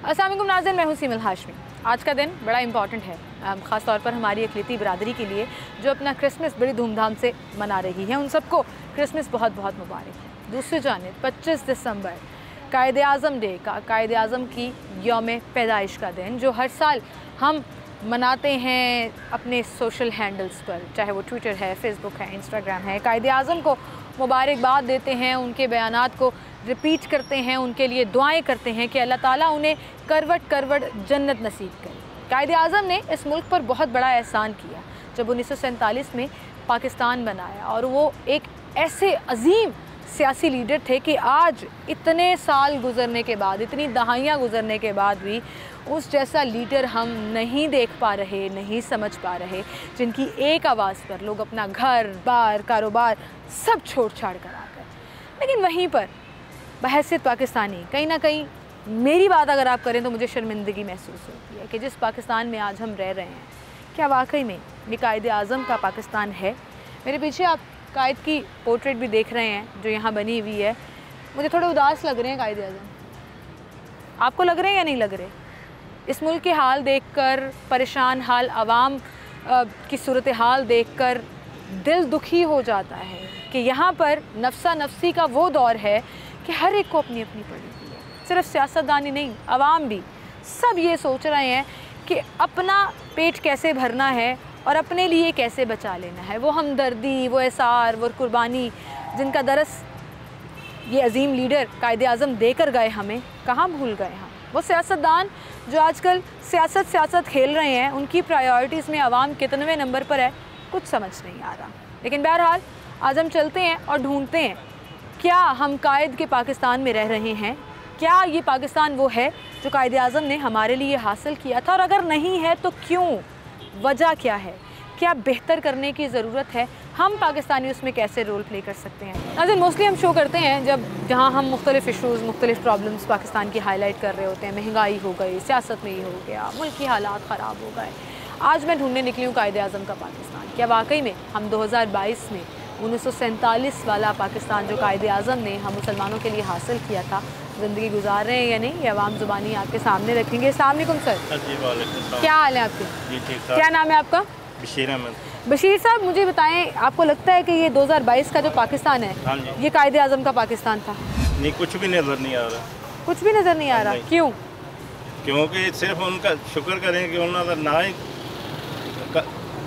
अस्सलाम वालेकुम नाज़रीन, मैं हूं सीमल हाशमी। आज का दिन बड़ा इंपॉर्टेंट है, ख़ास तौर पर हमारी अक़लियती बिरादरी के लिए जो अपना क्रिसमस बड़ी धूमधाम से मना रही है। उन सबको क्रिसमस बहुत बहुत मुबारक है। दूसरी जानिब 25 दिसंबर कायद-ए-आज़म डे का, कायद-ए-आज़म की यौम पैदाइश का दिन जो हर साल हम मनाते हैं अपने सोशल हैंडल्स पर, चाहे वो ट्विटर है, फेसबुक है, इंस्टाग्राम है। कायद-ए-आज़म को मुबारकबाद देते हैं, उनके बयानात को रिपीट करते हैं, उनके लिए दुआएं करते हैं कि अल्लाह ताला उन्हें करवट करवट जन्नत नसीब करे। कायद-ए-आज़म ने इस मुल्क पर बहुत बड़ा एहसान किया जब 1947 में पाकिस्तान बनाया, और वो एक ऐसे अजीम सियासी लीडर थे कि आज इतने साल गुजरने के बाद, इतनी दहाइयाँ गुजरने के बाद भी उस जैसा लीडर हम नहीं देख पा रहे, नहीं समझ पा रहे, जिनकी एक आवाज़ पर लोग अपना घर बार कारोबार सब छोड़ छाड़ कर आ गए। लेकिन वहीं पर बहैसियत पाकिस्तानी कहीं ना कहीं, मेरी बात अगर आप करें तो मुझे शर्मिंदगी महसूस होती है कि जिस पाकिस्तान में आज हम रह रहे हैं, क्या वाकई में ये कायद-ए-आज़म का पाकिस्तान है? मेरे पीछे आप कायद की पोर्ट्रेट भी देख रहे हैं जो यहाँ बनी हुई है। मुझे थोड़े उदास लग रहे हैं कायद-ए-आज़म। आपको लग रहे हैं या नहीं लग रहे? इस मुल्क के हाल देखकर, परेशान हाल आवाम की सूरत हाल देखकर दिल दुखी हो जाता है कि यहाँ पर नफ्सा नफ्सी का वो दौर है कि हर एक को अपनी अपनी पड़ी हुई है। सिर्फ सियासतदान ही नहीं, आवाम भी, सब ये सोच रहे हैं कि अपना पेट कैसे भरना है और अपने लिए कैसे बचा लेना है। वो हमदर्दी, वो एहसार, वो कुर्बानी जिनका दरस ये अजीम लीडर कायद-ए-आज़म देकर गए हमें, कहाँ भूल गए हम? वो सियासतदान जो आजकल सियासत खेल रहे हैं, उनकी प्रायोरिटीज़ में आवाम कितनवें नंबर पर है, कुछ समझ नहीं आ रहा। लेकिन बहरहाल आज हम चलते हैं और ढूंढते हैं, क्या हम कायद के पाकिस्तान में रह रहे हैं? क्या ये पाकिस्तान वो है जो कायद-ए-आज़म ने हमारे लिए हासिल किया था? और अगर नहीं है तो क्यों? वजह क्या है? क्या बेहतर करने की ज़रूरत है? हम पाकिस्तानी उसमें कैसे रोल प्ले कर सकते हैं? नाज़रीन, मोस्टली हम शो करते हैं जहाँ हम मुख्तलिफ़ इशूज़, मुख्तलिफ़ प्रॉब्लम्स पाकिस्तान की हाईलाइट कर रहे होते हैं। महंगाई हो गई, सियासत में ये हो गया, मुल्क की हालात ख़राब हो गए। आज मैं ढूंढने निकली हूँ कायद-ए-आज़म का पाकिस्तान। क्या वाकई में हम 2022 में 1947 वाला पाकिस्तान जो कायद-ए-आज़म ने हम मुसलमानों के लिए हासिल किया था, ज़िंदगी गुजार रहे हैं या नहीं? ये अवाम ज़ुबानी आपके सामने रखेंगे। अस्सलाम वालेकुम सर। क्या हाल है आपके? जी ठीक ठाक। क्या नाम है आपका? बशीर अहमद। बशीर साहब, मुझे बताएं, आपको लगता है कि ये 2022 का जो पाकिस्तान है, हाँ जी, ये कायद-ए-आज़म का पाकिस्तान था? नहीं, कुछ भी नज़र नहीं आ रहा। कुछ भी नज़र नहीं आ रहा? क्यों? क्योंकि सिर्फ उनका शुक्र करें कि उन्होंने ना ही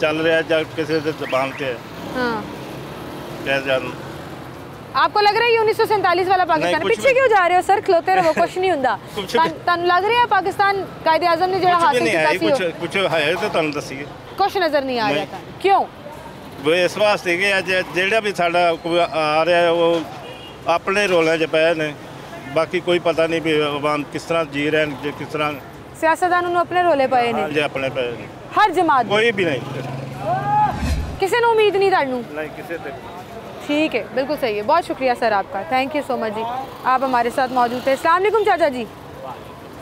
चल रहा है जब किसी से जबान के। हाँ, कैसे आपको लग रहा है ये 1947 वाला पाकिस्तान है? पीछे क्यों जा रहे हो सर? खलोते रहो, कुछ नहीं हुंदा। तन लग रहा है पाकिस्तान कायद-ए-आज़म ने जो हासिल किया था, कुछ है तो तुम दसिए। कुछ नज़र नहीं आ रहा था। क्यों? वो इस वास्ते कि अज जेड़ा भी साडा आ रहा है वो अपने रोलों च पे ने, बाकी कोई पता नहीं भी अवाम किस तरह जी रहे हैं, किस तरह सियासतदान उन्होंने अपने रोले पाए ने। जी अपने पे हर जमात कोई भी नहीं, किसी ने उम्मीद नहीं तानू। नहीं किसी से। ठीक है, बिल्कुल सही है। बहुत शुक्रिया सर आपका, थैंक यू सो मच जी, आप हमारे साथ मौजूद थे। अस्सलाम वालेकुम चाचा जी।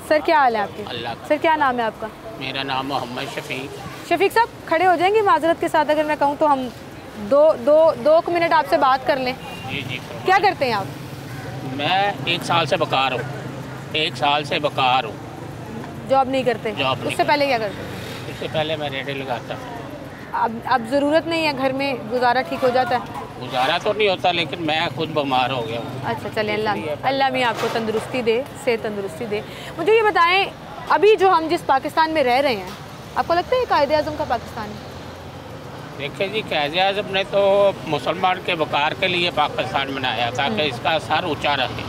सर क्या हाल है आपके? सर क्या नाम है आपका? मेरा नाम मोहम्मद शफीक। शफीक साहब खड़े हो जाएंगे माजरत के साथ? अगर मैं कहूँ तो हम दो मिनट आपसे बात कर लें। जी जी। क्या करते हैं आप? मैं 1 साल से बेकार हूँ। 1 साल से बेकार हूँ। जॉब नहीं करते? जॉब उससे पहले क्या करते? उससे पहले मैं रेडी लगाता। अब ज़रूरत नहीं है, घर में गुजारा ठीक हो जाता है? गुजारा तो नहीं होता, लेकिन मैं खुद बीमार हो गया हूँ। अच्छा चलें, अल्लाह भी आपको तंदुरुस्ती दे, सेहत तंदुरुस्ती दे। मुझे ये बताएं, अभी जो हम जिस पाकिस्तान में रह रहे हैं, आपको लगता है कायद-ए-आज़म का पाकिस्तान है? देखिए जी, कायद-ए-आज़म ने तो मुसलमान के वक़ार के लिए पाकिस्तान बनाया ताकि इसका सर ऊँचा रहे,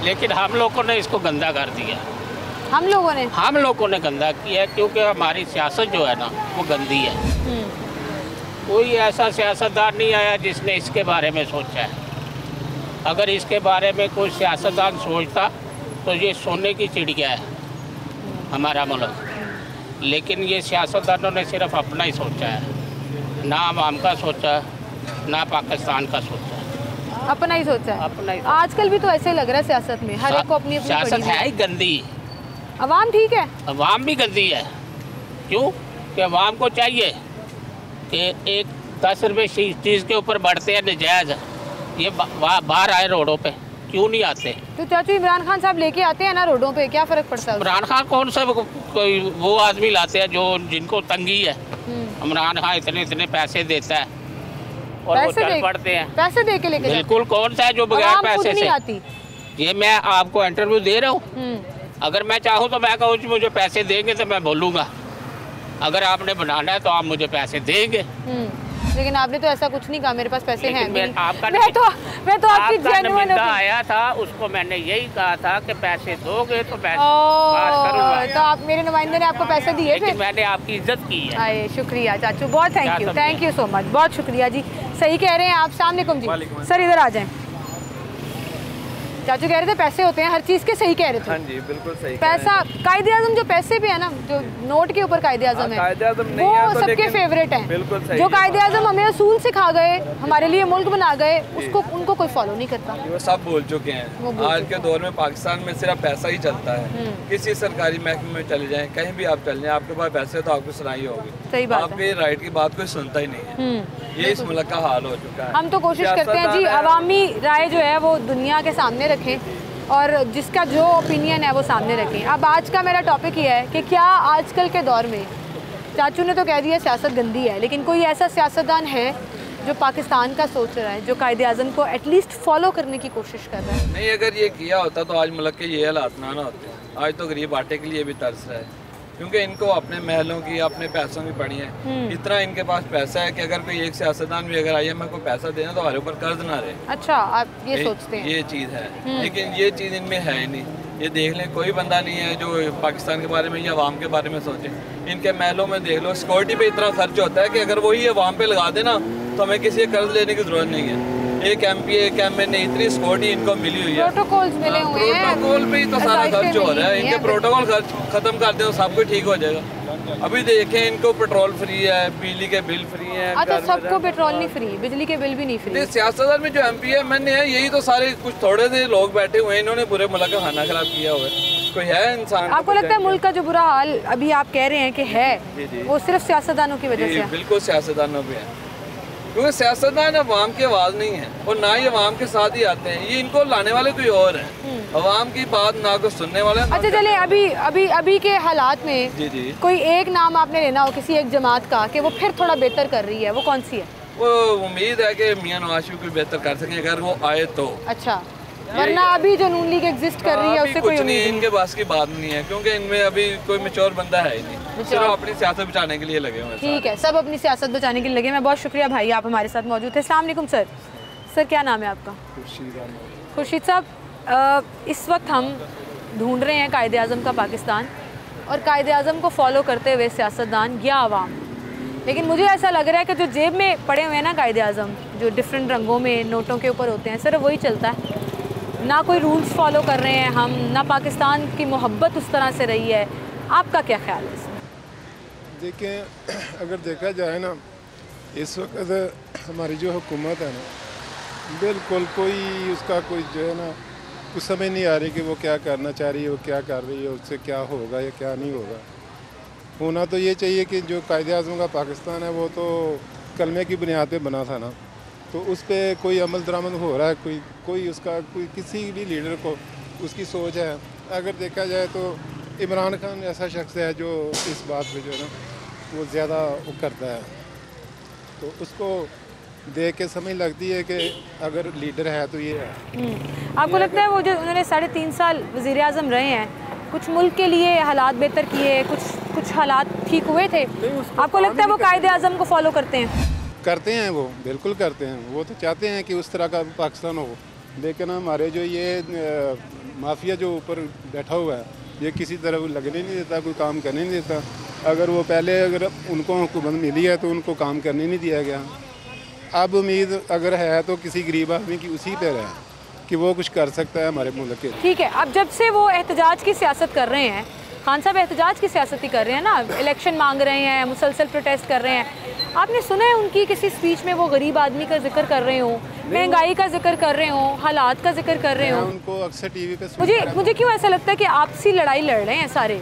लेकिन हम लोगों ने इसको गंदा कर दिया। हम लोगों ने गंदा किया, क्योंकि हमारी सियासत जो है ना वो गंदी है। कोई ऐसा सियासतदान नहीं आया जिसने इसके बारे में सोचा है। अगर इसके बारे में कोई सियासतदान सोचता तो ये सोने की चिड़िया है हमारा मुल्क, लेकिन ये सियासतदानों ने सिर्फ अपना ही सोचा है, ना आवाम का सोचा, ना पाकिस्तान का सोचा, अपना ही सोचा है। अपना ही। आजकल भी तो ऐसे लग रहा है सियासत में, हर एक को अपनी सियासत है ही गंदी। अवाम ठीक है? अवाम भी गंदी है। क्यों? कि अवाम को चाहिए कि एक 10 रुपये चीज़ के ऊपर बढ़ते हैं नजायज़, ये बाहर आए रोडों पे, क्यों नहीं आते? तो चाचू इमरान खान साहब लेके आते हैं ना रोडों पे, क्या फ़र्क पड़ता है? इमरान खान कौन सा कोई वो आदमी लाते हैं जो जिनको तंगी है? इमरान खान इतने इतने पैसे देता है और वो चल पड़ते हैं। पैसे दे के लेके बिल्कुल। कौन सा है जो बगैर पैसे से आती? ये मैं आपको इंटरव्यू दे रहा हूँ, अगर मैं चाहूँ तो मैं कहूँ मुझे पैसे देंगे तो मैं बोलूँगा, अगर आपने बनाना है तो आप मुझे पैसे देंगे। लेकिन आपने तो ऐसा कुछ नहीं कहा, मेरे पास पैसे हैं। मैं तो आपकी जेन्युइन आया था, उसको मैंने यही कहा था कि पैसे दोगे तो मैं बात करूंगा। तो आप, मेरे नुमाइंदे ने आपको पैसे दिए थे? मैंने आपकी इज्जत की है। आए, शुक्रिया चाचू, बहुत थैंक यू सो मच, बहुत शुक्रिया जी। सही कह रहे हैं आप। अस्सलाम वालेकुम जी। सर इधर आ जाएं। चाचू कह रहे थे पैसे होते हैं हर चीज़ के, सही कह रहे थे। हाँ जी बिल्कुल सही। पैसा कायदे आज़म जो पैसे भी है ना, जो नोट के ऊपर कायदे आज़म है, वो सबके फेवरेट हैं। बिल्कुल सही। जो कायदे आज़म हमें असूल सिखा गए, हमारे लिए मुल्क बना गए, उसको उनको कोई फॉलो नहीं करता। वो सब बोल चुके हैं। आज के दौर में पाकिस्तान में सिर्फ पैसा ही चलता है। किसी सरकारी महकमे में चले जाएं, कहीं भी आप चले जाएं, आपके पास पैसे तो आपको सुनाई होगी। सही बात है। आपके राइट की बात कोई सुनता ही नहीं है। ये इस मुल्क का हाल हो चुका है। हम तो कोशिश करते हैं जी अवामी राय जो है वो दुनिया के सामने रखें और जिसका जो ओपिनियन है वो सामने रखें। अब आज का मेरा टॉपिक ये है कि क्या आजकल के दौर में, चाचू ने तो कह दिया सियासत गंदी है, लेकिन कोई ऐसा सियासतदान है जो पाकिस्तान का सोच रहा है, जो कायदे आज़म को एटलीस्ट फॉलो करने की कोशिश कर रहा है? नहीं, अगर ये किया होता तो आज मुल्क के ये हालात ना होते। आज तो गरीब आटे के लिए भी तरस रहा है, क्योंकि इनको अपने महलों की, अपने पैसों की पड़ी है। इतना इनके पास पैसा है कि अगर कोई एक सियासतदान भी अगर IMF को पैसा देना तो हमारे ऊपर कर्ज ना रहे। अच्छा, आप ये सोचते हैं? ये चीज़ है, लेकिन ये चीज़ इनमें है ही नहीं। ये देख लें, कोई बंदा नहीं है जो पाकिस्तान के बारे में या अवाम के बारे में सोचे। इनके महलों में देख लो, सिक्योरिटी पे इतना खर्च होता है कि अगर वही अवाम पे लगा देना तो हमें किसी कर्ज लेने की जरूरत नहीं है। एक MP एक MN इतनी सिक्योरिटी इनको मिली हुई है, प्रोटोकॉल्स मिले हुए हैं। प्रोटोकॉल पे ही तो सारा खर्च हो रहा है। इनके प्रोटोकॉल खर्च खत्म कर दे तो सब कुछ ठीक हो जाएगा। अभी देखें, इनको पेट्रोल फ्री है, बिजली के बिल फ्री है। अच्छा, सबको पेट्रोल नहीं फ्री, बिजली के बिल भी नहीं फ्री। सियासतदान में जो MP है MN है, यही तो सारे कुछ थोड़े से लोग बैठे हुए हैं, इन्होंने पूरे मुल्क का खाना खराब किया हुआ है। कोई है इंसान? आपको लगता है मुल्क का जो बुरा हाल अभी आप कह रहे हैं कि है, वो सिर्फ सियासतदानों की वजह से है? बिल्कुल सियासतदानों पे है, क्योंकि सियासतदान अवाम की आवाज़ नहीं है और ना ही अवाम के साथ ही आते हैं। ये इनको लाने वाले कोई और हैं, अवाम की बात ना को सुनने वाले। अच्छा चले, अभी के हालात में जी कोई एक नाम आपने लेना हो किसी एक जमात का कि वो फिर थोड़ा बेहतर कर रही है, वो कौन सी है? वो उम्मीद है कि मियां नवाज शरीफ को बेहतर कर सके अगर वो आए तो। अच्छा, वरना अभी जो नून लीग एग्जिस्ट कर रही है उससे कोई नहीं, इनके पास की बात नहीं है, क्योंकि इनमें अभी कोई मैच्योर बंदा है ही नहीं, सिर्फ अपनी सियासत बचाने के लिए लगे हुए हैं। ठीक है, सब अपनी सियासत बचाने के लिए लगे। मैं बहुत शुक्रिया भाई, आप हमारे साथ मौजूद थे। अस्सलाम वालेकुम सर। सर क्या नाम है आपका? खुर्शीद साहब, इस वक्त हम ढूंढ रहे हैं कायदे आज़म का पाकिस्तान और कायदे आज़म को फॉलो करते हुए सियासतदान या आवाम। लेकिन मुझे ऐसा लग रहा है कि जो जेब में पड़े हुए हैं ना कायदे आज़म, जो डिफरेंट रंगों में नोटों के ऊपर होते हैं, सिर्फ वही चलता है। ना कोई रूल्स फॉलो कर रहे हैं हम, ना पाकिस्तान की मोहब्बत उस तरह से रही है। आपका क्या ख्याल है इसमें? देखें, अगर देखा जाए ना, इस वक्त हमारी जो हुकूमत है ना, बिल्कुल कोई उसका कोई जो है ना, कुछ समझ नहीं आ रही कि वो क्या करना चाह रही है, वो क्या कर रही है, उससे क्या होगा या क्या नहीं होगा। होना तो ये चाहिए कि जो कायदे आज़म का पाकिस्तान है वो तो कलमे की बुनियाद पे बना था ना, तो उस पर कोई अमल दरामद हो रहा है, कोई उसका कोई किसी भी लीडर को उसकी सोच है। अगर देखा जाए तो इमरान खान ऐसा शख्स है जो इस बात पे जो है ना वो ज़्यादा वो करता है, तो उसको देख के समझ लगती है कि अगर लीडर है तो ये है। आपको लगता है वो जो उन्होंने 3.5 साल वज़ीर आज़म रहे हैं, कुछ मुल्क के लिए हालात बेहतर किए, कुछ हालात ठीक हुए थे? आपको लगता है वो कायदे आज़म को फॉलो करते हैं? करते हैं, वो बिल्कुल करते हैं। वो तो चाहते हैं कि उस तरह का पाकिस्तान हो, लेकिन हमारे जो ये माफिया जो ऊपर बैठा हुआ है, ये किसी तरह लगने नहीं देता, कोई काम करने नहीं देता। अगर वो पहले अगर उनको हुकूमत मिली है तो उनको काम करने नहीं दिया गया। अब उम्मीद अगर है तो किसी गरीब आदमी की उसी पर है कि वो कुछ कर सकता है हमारे मुल्क के। ठीक है, अब जब से वो एहतजाज की सियासत कर रहे हैं, खान साहब एहतजाज की सियासत ही कर रहे हैं ना, इलेक्शन मांग रहे हैं, मुसलसल प्रोटेस्ट कर रहे हैं। आपने सुना है उनकी किसी स्पीच में वो गरीब आदमी का जिक्र कर रहे हो, महंगाई का जिक्र कर रहे हो, हालात का जिक्र कर रहे हो? उनको अक्सर टीवी पे मुझे क्यों ऐसा लगता है कि आपसी लड़ाई लड़ रहे हैं सारे।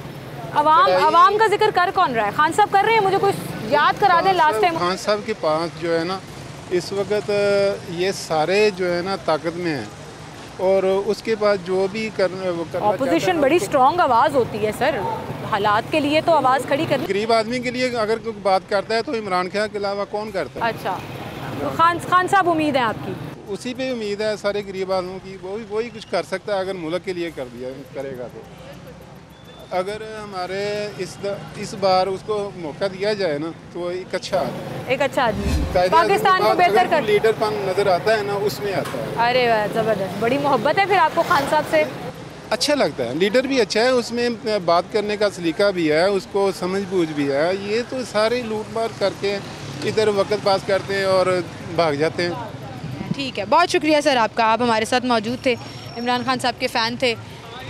अवाम का जिक्र कर कौन रहा है? खान साहब कर रहे हैं? मुझे कोई याद करा दे लास्ट टाइम। खान साहब के पास जो है ना इस वक्त ये सारे जो है ना ताकत में हैं, और उसके बाद जो भी करना वो करना। ऑपोजिशन बड़ी स्ट्रॉन्ग आवाज़ होती है सर, हालात के लिए तो आवाज़ खड़ी करनी। गरीब आदमी के लिए अगर कोई बात करता है तो इमरान खान के अलावा कौन करता है? अच्छा, तो खान साहब उम्मीद है आपकी? उसी पे उम्मीद है सारे गरीब आदमियों की, वही कुछ कर सकता है अगर मुल्क के लिए करेगा तो। अगर हमारे इस बार उसको मौका दिया जाए ना तो एक अच्छा आदमी पाकिस्तान को बेहतर कर लीडरपन नज़र आता है ना, उसमें आता है। अरे वाह, ज़बरदस्त, बड़ी मोहब्बत है फिर आपको खान साहब से? अच्छा लगता है, लीडर भी अच्छा है, उसमें बात करने का सलीका भी है, उसको समझ बूझ भी है। ये तो सारे लूट मार करके इधर वक्त पास करते हैं और भाग जाते हैं। ठीक है, बहुत शुक्रिया सर आपका, आप हमारे साथ मौजूद थे, इमरान खान साहब के फ़ैन थे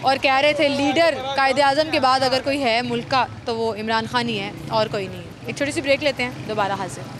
और कह रहे थे लीडर कायदे आज़म के बाद अगर कोई है मुल्क का तो वो इमरान खान ही है और कोई नहीं है। एक छोटी सी ब्रेक लेते हैं, दोबारा हाजिर।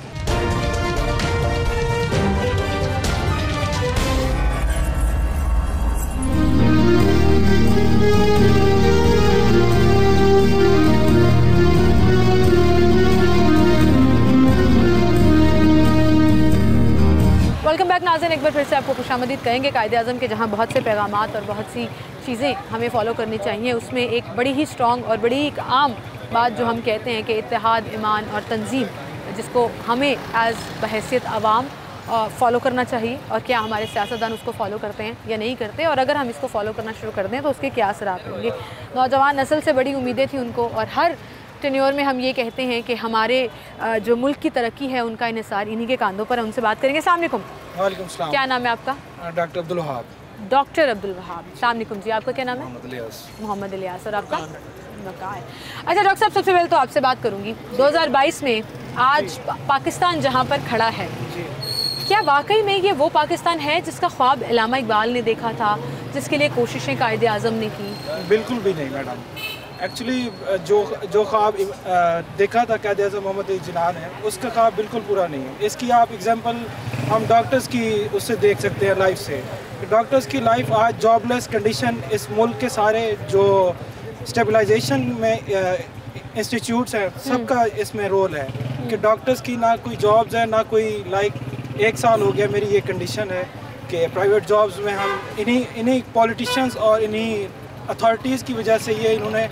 वेलकम बैक नाज़रीन, एक बार फिर से आपको खुशामदीद कहेंगे। कायदे आज़म के जहाँ बहुत से पैगामात और बहुत सी चीज़ें हमें फ़ॉलो करनी चाहिए, उसमें एक बड़ी ही स्ट्रॉन्ग और बड़ी एक आम बात जो हम कहते हैं कि इत्तेहाद, ईमान और तंजीम, जिसको हमें एज़ बहैसियत आवाम फ़ॉलो करना चाहिए और क्या हमारे सियासतदान उसको फ़ॉलो करते हैं या नहीं करते, और अगर हम इसको फ़ॉलो करना शुरू कर दें तो उसके क्या असरात होंगे। नौजवान नस्ल से बड़ी उम्मीदें थी उनको और हर टेन्योर में हम ये कहते हैं कि हमारे जो मुल्क की तरक्की है उनका इन्हिसार इन्हीं के कांधों पर है। उनसे बात करेंगे। अस्सलाम वालेकुम। वालेकुम सलाम। क्या नाम है आपका? डॉक्टर अब्दुल वहाब। डॉक्टर अब्दुल वहाब, अस्सलाम वालेकुम जी। आपका क्या नाम है? मोहम्मद इलियास। और आपका? वक़ार। अच्छा डॉक्टर साहब, सबसे पहले तो आपसे बात करूँगी, 2022 में आज पाकिस्तान जहाँ पर खड़ा है, क्या वाकई में ये वो पाकिस्तान है जिसका ख्वाब अल्लामा इकबाल ने देखा था, जिसके लिए कोशिशें कायदे आज़म ने की? बिल्कुल भी नहीं मैडम। एक्चुअली जो ख्वाब देखा था कायदे आज़म मोहम्मद अली जिन्ना ने, उसका ख्वाब बिल्कुल पूरा नहीं है। इसकी आप एग्जांपल हम डॉक्टर्स की उससे देख सकते हैं, लाइफ से। डॉक्टर्स की लाइफ आज जॉबलेस कंडीशन, इस मुल्क के सारे जो स्टेबलाइजेशन में इंस्टीट्यूट्स हैं सबका इसमें रोल है कि डॉक्टर्स की ना कोई जॉब्स है ना कोई, लाइक 1 साल हो गया मेरी ये कंडीशन है कि प्राइवेट जॉब्स में हम इन्हीं पॉलिटिशियंस और इन्हीं अथॉरिटीज़ की वजह से ये इन्होंने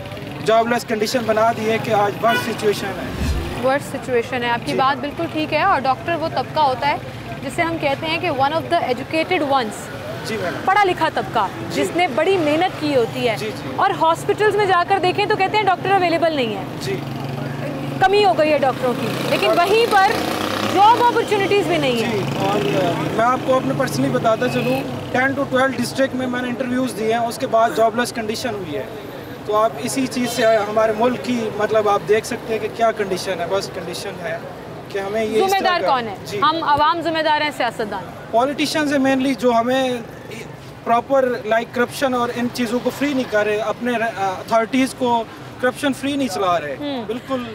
जॉबलेस कंडीशन बना दी है कि आज वर्स्ट सिचुएशन है। वर्स्ट सिचुएशन है, आपकी बात बिल्कुल ठीक है। और डॉक्टर वो तबका होता है जिसे हम कहते हैं कि one of the educated ones, जी मैडम, पढ़ा लिखा तबका जिसने बड़ी मेहनत की होती है। जी, जी। और हॉस्पिटल्स में जाकर देखें तो कहते हैं डॉक्टर अवेलेबल नहीं है, जी, कमी हो गई है डॉक्टरों की, लेकिन वहीं पर जॉब अपॉर्चुनिटीज़ भी नहीं है। जी। और मैं आपको अपने पर्सनली बताता चलूँ, 10 to 12 डिस्ट्रिक्ट में मैंने इंटरव्यूज़ दिए हैं, उसके बाद जॉबलेस कंडीशन हुई है। तो आप इसी चीज़ से हमारे मुल्क की मतलब आप देख सकते हैं कि क्या कंडीशन है, बस कंडीशन है कि हमें ये जिम्मेदार कौन है? हम आवाम जिम्मेदार हैं, सियासतदान? पॉलिटिशियंस है मेनली, जो हमें प्रॉपर लाइक करप्शन और इन चीज़ों को फ्री नहीं कर रहे, अपने अथॉरिटीज़ को करप्शन फ्री नहीं चला रहे। बिल्कुल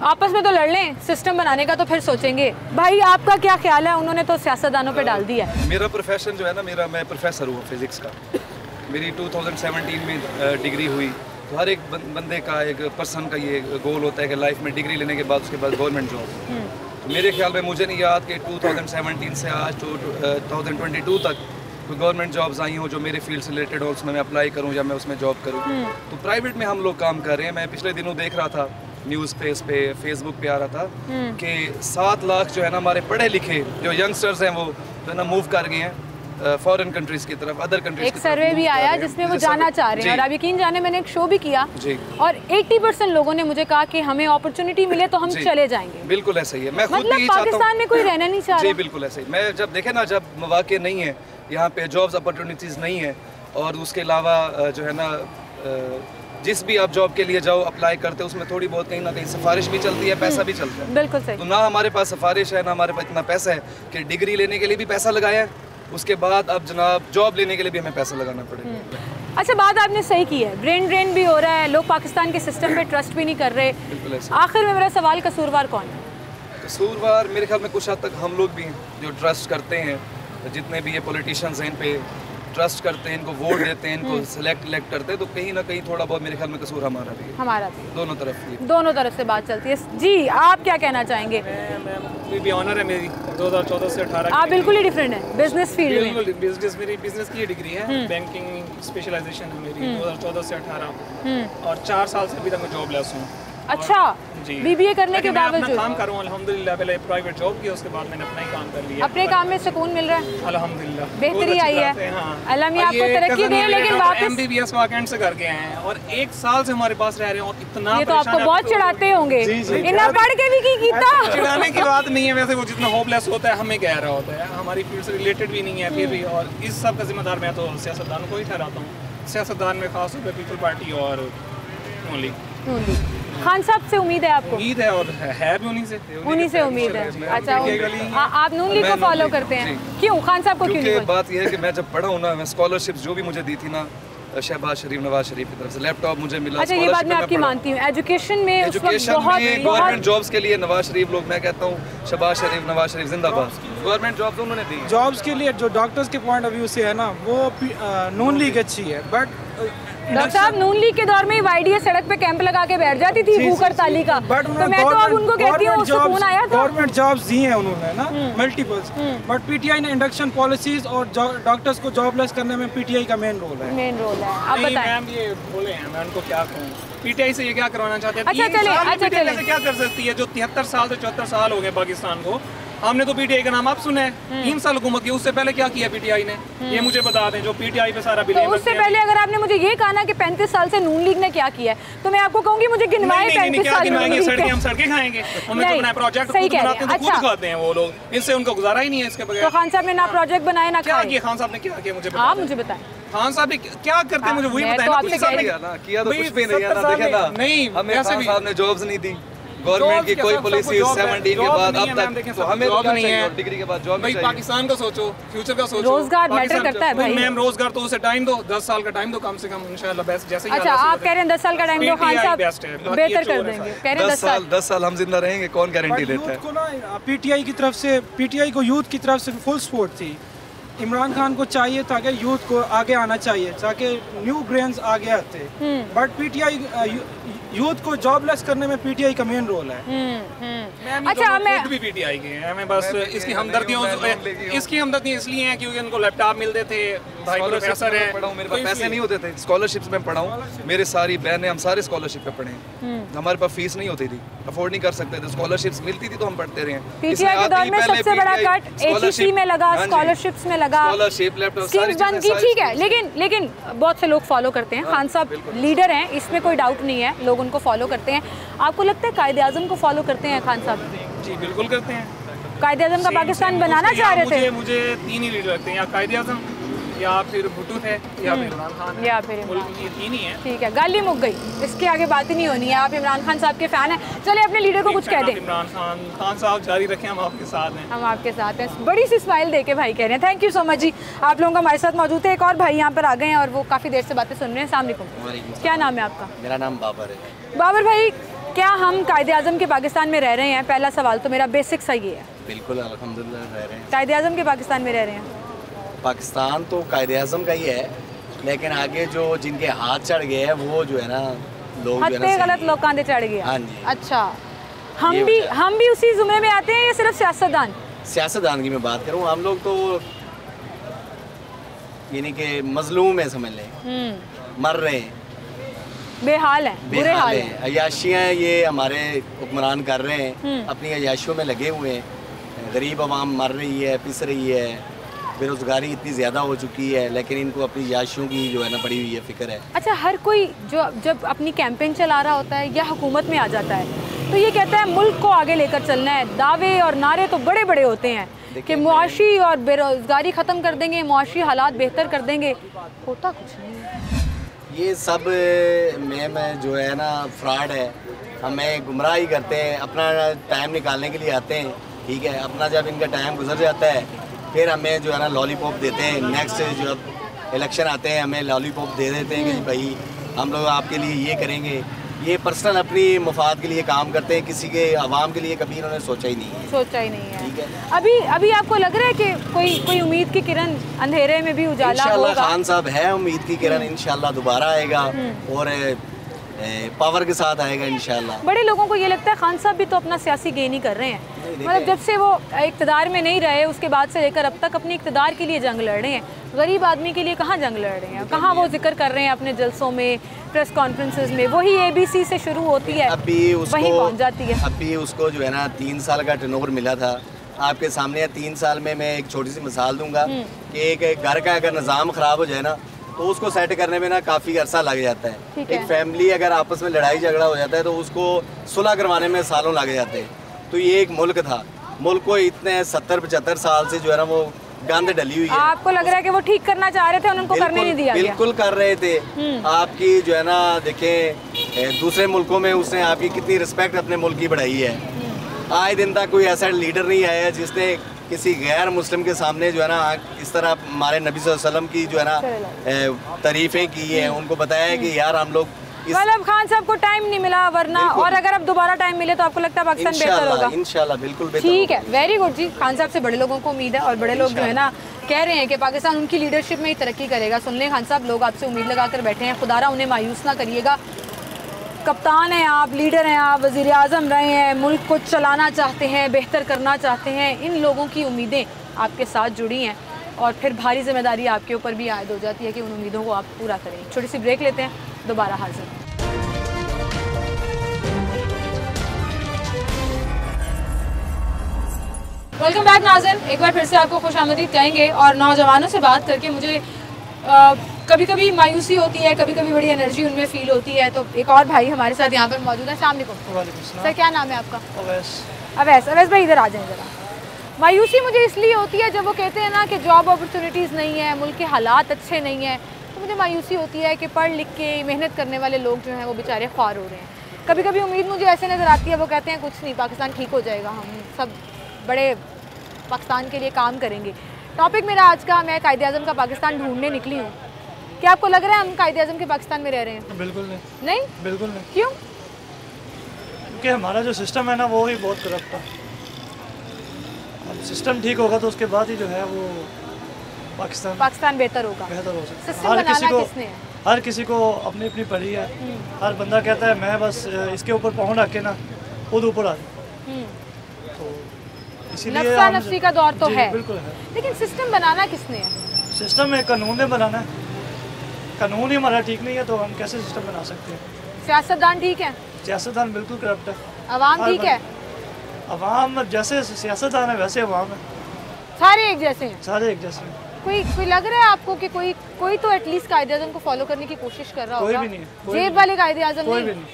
आपस में तो लड़ लें, सिस्टम बनाने का तो फिर सोचेंगे। भाई आपका क्या ख्याल है? उन्होंने तो सियासतदानों पे डाल दिया है। मेरा प्रोफेशन जो है ना, मैं प्रोफेसर हूँ फिज़िक्स का। मेरी 2017 में डिग्री हुई। तो हर एक बंदे का, एक पर्सन का ये गोल होता है कि लाइफ में डिग्री लेने के बाद उसके बाद गवर्नमेंट जॉब। तो मेरे ख्याल में मुझे नहीं याद कि 2017 से आज 2022 तक कोई गवर्नमेंट जॉब्स आई हों जो मेरे फील्ड से रिलेटेड हो, उसमें मैं अप्लाई करूँ या मैं उसमें जॉब करूँ। तो प्राइवेट में हम लोग काम कर रहे हैं। मैं पिछले दिनों देख रहा था न्यूज़ पे, इस पे फेसबुक पे आ रहा था कि 7 लाख जो है ना हमारे पढ़े लिखे जो यंगस्टर्स हैं वो जो है ना मूव कर गए हैं फॉरेन कंट्रीज़ की तरफ, अदर कंट्रीज़। एक सर्वे भी आया जिसमें वो जाना चाह रहे हैं, और आप यकीन जाने मैंने एक शो भी किया और 80% लोगों ने मुझे कहा कि हमें अपॉर्चुनिटी मिले तो हम चले जाएंगे। बिल्कुल ऐसा ही है। मैं खुद मतलब भी चाहता हूं, पाकिस्तान में कोई रहना नहीं चाह रहा। जी बिल्कुल ऐसे ही। मैं जब देखे ना, जब मौके नहीं है यहाँ पे, जॉब्स अपॉर्चुनिटीज़ नहीं है, और उसके अलावा जो है ना जिस भी आप जॉब के लिए जाओ अप्लाई करते हो उसमें थोड़ी बहुत कहीं ना कहीं सिफारिश भी चलती है, पैसा भी चलता है। बिल्कुल सही। तो ना हमारे पास सिफारिश है, ना हमारे पास इतना पैसा है कि डिग्री लेने के लिए भी पैसा लगाया है, उसके बाद अब जनाब जॉब लेने के लिए भी हमें पैसा लगाना पड़ेगा। अच्छा, बात आपने सही की है, ब्रेन ड्रेन भी हो रहा है, लोग पाकिस्तान के सिस्टम पे ट्रस्ट भी नहीं कर रहे। बिल्कुल ऐसा। आखिर में मेरा सवाल, कसूरवार कौन है? कसूरवार मेरे ख्याल में कुछ हद तक हम लोग भी हैं जो ट्रस्ट करते हैं, जितने भी ये पॉलिटिशियंस हैं इन पे ट्रस्ट करते हैं, इनको वोट देते हैं, इनको सिलेक्ट करते हैं, तो कहीं ना कहीं थोड़ा बहुत मेरे ख्याल में कसूर हमारा भी है, हमारा भी, दोनों तरफ की। दोनों तरफ से बात चलती है। जी आप क्या कहना चाहेंगे? मैं भी ऑनर है मेरी 2014 से 18। आप बिल्कुल ही डिफरेंट है बिजनेस फील्ड में। बिल्कुल बिजनेस, मेरी बिजनेस की डिग्री है, बैंकिंग स्पेशलाइजेशन है मेरी 2014 से 18 और 4 साल से अभी तक मैं जॉबलेस हूँ। अच्छा, बीबीए करने के बावजूद काम कर रहा हूँ अल्हम्दुलिल्लाह। पहले प्राइवेट जॉब की, उसके बाद मैंने अपना ही काम कर लिया। अपने काम में सुकून मिल रहा है अल्हम्दुलिल्लाह, बेहतरी आई है। अल्लाह मियां आपको तरक्की दे। लेकिन वापस MBBS वैकेंट से करके आए हैं और 1 साल से हमारे पास रह रहे हैं और इतना ये तो आपको बहुत चिढ़ाते होंगे, इतना पढ़ के भी की कीता। चिढ़ाने की बात नहीं है, वैसे वो जितना होपलेस होता है हमें कह रहा होता है, हमारी फील्ड से रिलेटेड भी नहीं है फिर भी। और इस सब का जिम्मेदार मैं तो सियासतदान को ही ठहराता हूँ, सियासतदान में खास तौर पर पीपल पार्टी और ओनली। खान साहब से उम्मीद है आपको? उम्मीद है और है भी उन्हीं से उम्मीद है। अच्छा, आप नून लीग को फॉलो करते हैं, क्यों? खान साहब को क्यों? क्योंकि बात यह है कि मैं जब पढ़ा हूँ ना, मैं स्कॉलरशिप्स जो भी मुझे दी थी ना शहबाज शरीफ, नवाज शरीफ की तरफ से, लैपटॉप मुझे मिला। अच्छा, ये बात मैं आपकी मानती हूँ। एजुकेशन में गवर्नमेंट जॉब्स के लिए नवाज शरीफ लोग, मैं कहता हूँ शहबाज शरीफ, नवाज शरीफ जिंदाबाद, गवर्नमेंट जॉब्स उन्होंने दी। जॉब्स के लिए जो डॉक्टर्स के पॉइंट ऑफ व्यू से है ना, वो नून लीग अच्छी है। बट डॉक्टर साहब, नून लीग के दौर में YDA सड़क पे कैंप लगा के बैठ जाती थी भूख हड़ताली का, तो मैं तो अब उनको कहती हूँ सुकून आया था। गवर्नमेंट जॉब्स दी हैं उन्होंने ना, मल्टीपल्स। बट PTI ने इंडक्शन पॉलिसीज और डॉक्टर्स को जॉबलेस करने में PTI का मेन रोल है। आप बताएं। मैम ये बोले हैं, मैं उनको क्या कहूँ, PTI से ये क्या करवाना चाहते हैं? अच्छा चले, क्या कर सकती है जो 73 साल से 74 साल हो गए पाकिस्तान को? हमने तो PTI का नाम आप सुना है, 3 साल हुकूमत की, उससे पहले क्या किया PTI ने, ये मुझे बता दें, जो PTI पे सारा तो उससे पहले अगर आपने मुझे ये कहा ना कि 35 साल से नून लीग ने क्या किया है, तो मैं आपको कहूँगी मुझे गिनवाए 35 साल। हम सड़कें खाएंगे, हमने तो बनाया प्रोजेक्ट खुद बनाते हैं, खुद खाते हैं वो लोग, इनसे उनका गुजारा ही नहीं है इसके बगैर। तो खान साहब ने ना प्रोजेक्ट बनाए ना क्या किया? खान साहब ने क्या किया मुझे आप मुझे बताएं। खान साहब क्या करते हैं मुझे वही बताएं। किया तो कुछ भी नहीं है ना, देखे ना, नहीं हमें खान साहब ने जॉब्स नहीं दी, गवर्नमेंट की कोई पॉलिसी 17 के बाद अब तक, तो हमें जॉब नहीं है। डिग्री के बाद जॉब भाई पाकिस्तान का सोचो, फ्यूचर का सोचो, रोजगार मैटर करता है भाई। मैम रोजगार तो उसे टाइम दो, 10 साल का टाइम दो कम से कम, इंशाल्लाह बेस्ट। जैसे अच्छा, आप कह रहे हैं 10 साल का टाइम दो, खान साहब बेहतर कर देंगे, कह रहे हैं 10 साल हम जिंदा रहेंगे, कौन गारंटी देता है? को ना PTI की तरफ से, PTI को यूथ की तरफ से फुल सपोर्ट थी। इमरान खान को चाहिए था कि यूथ को आगे आना चाहिए ताकि न्यू ब्रेन्स आगे आते, बट PTI यूथ को जॉबलेस करने में PTI का मेन रोल है। अच्छा, मैं भी PTI के हैं, मैं बस इसकी हमदर्दियाँ इसलिए हैं क्योंकि उनको लैपटॉप मिलते थे, भाई प्रोफेसर है, मेरे पास पैसे नहीं होते थे, स्कॉलरशिप्स में पढ़ा हूँ, मेरे सारी बहनें, हम सारे स्कॉलरशिप पे पढ़े, हमारे पास फीस नहीं होती थी, अफोर्ड नहीं कर सकते थे, स्कॉलरशिप्स मिलती थी तो हम पढ़ते रहे। PTI के दौर में सबसे बड़ा कट HEC में लगा, स्कॉलरशिप्स में लगा, स्कॉलरशिप, लैपटॉप, सारी चीजें की, ठीक है। लेकिन बहुत से लोग फॉलो करते हैं, खान साहब लीडर हैं, इसमें कोई डाउट नहीं है, लोग उनको फॉलो करते हैं। आपको लगता है कायदे आजम को फॉलो करते हैं खान साहब? जी बिल्कुल करते हैं। कायदे आजम का पाकिस्तान बनाना चाह रहे थे? मुझे 3 ही लीडर लगते हैं, या कायदे आजम, या फिर भुट्टो थे, या फिर इमरान खान, या फिर ये 3 ही हैं। ठीक है, गाली मुक गई, इसके आगे बात ही नहीं होनी है। आप इमरान खान साहब के फैन हैं, चलिए अपने लीडर को कुछ कह दें। इमरान खान साहब जारी रखें, हम आपके साथ हैं। हम आपके साथ हैं। बड़ी सी स्माइल देके भाई कह रहे हैं, थैंक यू सो मच जी, आप लोगों का हमारे साथ मौजूद है। एक और भाई यहाँ पर आ गए हैं और वो काफ़ी देर से बातें सुन रहे हैं। अस्सलाम वालेकुम, क्या नाम है आपका? मेरा नाम बाबर है। बाबर भाई, क्या हम कायदे आजम के पाकिस्तान में रह रहे हैं? पहला सवाल तो मेरा बेसिक सा ये है। बिल्कुल अल्हम्दुलिल्लाह रह रहे हैं। कायदे आजम के पाकिस्तान में रह रहे हैं? पाकिस्तान तो कायदे आजम का ही है, लेकिन आगे जो जिनके हाथ चढ़ गए हैं वो जो है ना, लोग जो है ना गलत लोग कांधे चढ़ गए। हाँ जी। अच्छा, हम भी उसी जुमरे में आते हैं या सिर्फ सियासतदान? सियासतदान की मैं बात करूँ, हम लोग तो यानी कि मजलूम है, समझ लें, मर रहे हैं, बेहाल है, बुरे हाल है, अयाशियाँ ये हमारे हुक्मरान कर रहे हैं, अपनी अयाशियों में लगे हुए हैं, गरीब आवाम मर रही है, पिस रही है, बेरोज़गारी इतनी ज़्यादा हो चुकी है, लेकिन इनको अपनी याशियों की जो है ना बड़ी हुई है फिक्र है। अच्छा, हर कोई जो जब अपनी कैंपेन चला रहा होता है या हुकूमत में आ जाता है तो ये कहता है मुल्क को आगे लेकर चलना है, दावे और नारे तो बड़े बड़े होते हैं कि मुआशी और बेरोज़गारी ख़त्म कर देंगे, मुआशी हालात बेहतर कर देंगे, होता कुछ नहीं है। ये सब में जो है ना फ्रॉड है, हमें गुमराही करते हैं, अपना टाइम निकालने के लिए आते हैं, ठीक है, अपना जब इनका टाइम गुजर जाता है फिर हमें जो है ना लॉलीपॉप देते हैं, नेक्स्ट जब इलेक्शन आते हैं हमें लॉलीपॉप दे देते हैं कि भाई हम लोग आपके लिए ये करेंगे, ये पर्सनल अपनी मफाद के लिए काम करते हैं, किसी के आवाम के लिए कभी इन्होंने सोचा ही नहीं है। सोचा ही नहीं है। ठीक है। अभी आपको लग रहा है कि कोई उम्मीद की किरण अंधेरे में भी उजाला इंशाल्लाह होगा? खान साहब है उम्मीद की किरण, इंशाल्लाह दोबारा आएगा और पावर के साथ आएगा इंशाल्लाह। बड़े लोगों को ये लगता है खान साहब भी तो अपना सियासी गेन ही कर रहे हैं, मतलब जब से वो इक़्तिदार में नहीं रहे उसके बाद से लेकर अब तक अपने इक़्तिदार के लिए जंग लड़ रहे हैं। गरीब आदमी के लिए कहाँ जंग लड़ रहे हैं, कहाँ वो जिक्र कर रहे हैं अपने जलसों में, प्रेस कॉन्फ्रेंसेस में, वही ABC से शुरू होती है अभी वहीं पहुँच जाती है। अभी उसको जो है ना 3 साल का टर्नओवर मिला था आपके सामने। 3 साल में मैं एक छोटी सी मिसाल दूंगा कि एक घर का अगर निज़ाम ख़राब हो जाए ना तो उसको सेट करने में ना काफ़ी अरसा लग जाता है। एक फैमिली अगर आपस में लड़ाई झगड़ा हो जाता है तो उसको सुलह करवाने में सालों लग जाते हैं। तो ये एक मुल्क था, मुल्क को इतने 70-75 साल से जो है ना वो गंद डली हुई है। आपको लग रहा है कि वो ठीक करना चाह रहे थे और उनको करने नहीं दिया गया? बिल्कुल कर रहे थे। आपकी जो है ना देखें दूसरे मुल्कों में उसने आपकी कितनी रिस्पेक्ट अपने मुल्क की बढ़ाई है। आए दिन तक कोई ऐसा लीडर नहीं आया जिसने किसी गैर मुस्लिम के सामने जो है ना इस तरह हमारे नबी सल्लल्लाहु अलैहि वसल्लम की जो है ना तारीफें की है, उनको बताया है कि यार हम लोग मतलब खान साहब को टाइम नहीं मिला वरना, और अगर अब दोबारा टाइम मिले तो आपको लगता है पाकिस्तान बेहतर होगा? इंशाल्लाह बिल्कुल बेहतर। ठीक है, वेरी गुड जी। खान साहब से बड़े लोगों को उम्मीद है और बड़े लोग जो है ना कह रहे हैं कि पाकिस्तान उनकी लीडरशिप में ही तरक्की करेगा। सुन लें खान साहब, लोग आपसे उम्मीद लगा कर बैठे हैं, खुदारा उन्हें मायूस ना करिएगा। कप्तान हैं आप, लीडर हैं आप, वज़ीर आज़म रहे हैं, मुल्क को चलाना चाहते हैं, बेहतर करना चाहते हैं। इन लोगों की उम्मीदें आपके साथ जुड़ी हैं और फिर भारी जिम्मेदारी आपके ऊपर भी आयद हो जाती है कि उन उम्मीदों को आप पूरा करें। छोटी सी ब्रेक लेते हैं, दोबारा हाजिर। वेलकम बैक नाज़रीन, एक बार फिर से आपको खुशामदीद कहेंगे। और नौजवानों से बात करके मुझे कभी कभी मायूसी होती है, कभी कभी बड़ी एनर्जी उनमें फील होती है। तो एक और भाई हमारे साथ यहाँ पर मौजूद है। अस्सलाम वालेकुम सर, क्या नाम है आपका? अवैस भाई, इधर आ जाएं ज़रा। मायूसी मुझे इसलिए होती है जब वो कहते हैं ना कि जॉब अपॉर्चुनिटीज़ नहीं है, मुल्क के हालात अच्छे नहीं हैं, तो मुझे मायूसी होती है कि पढ़ लिख के मेहनत करने वाले लोग जो हैं वो बेचारे ख्वार हो रहे हैं। कभी कभी उम्मीद मुझे ऐसे नज़र आती है, वो कहते हैं कुछ नहीं, पाकिस्तान ठीक हो जाएगा, हम सब बड़े पाकिस्तान के लिए काम करेंगे। टॉपिक मेरा आज का, मैं कायदे आज़म का पाकिस्तान ढूंढने निकली हूँ। क्या आपको लग रहा है हम कायदे आज़म के पाकिस्तान में रह रहे हैं? बिल्कुल नहीं। नहीं? बिल्कुल नहीं। क्यों? क्योंकि हमारा जो सिस्टम है ना वो ही बहुत करप्ट है। अब सिस्टम ठीक होगा तो उसके बाद ही जो है वो पाकिस्तान बेहतर होगा, बेहतर हो सकता है। हर किसी को अपनी अपनी पड़ी है। हर बंदा कहता है मैं बस इसके ऊपर पाँव रख के ना खुद ऊपर आ जाऊँ, तो इसीलिए नफ्सी का दौर तो है। बिल्कुल है। लेकिन सिस्टम बनाना किसने है? सिस्टम में कानून ने बनाना है। कानून ही हमारा ठीक नहीं है तो हम कैसे सिस्टम बना सकते हैं? सियासतदान ठीक है? सियासतदान बिल्कुल करप्ट है। अवाम ठीक है? अवाम जैसे सियासतदान है वैसे अवाम है, सारे एक जैसे हैं। सारे एक जैसे हैं। कोई लग रहा है आपको कि कोई तो एटलीस्ट कायदे आज़म को फॉलो करने की कोशिश कर रहा होगा? कोई भी नहीं। जेब वाले कायदे आज़म कोई भी नहीं।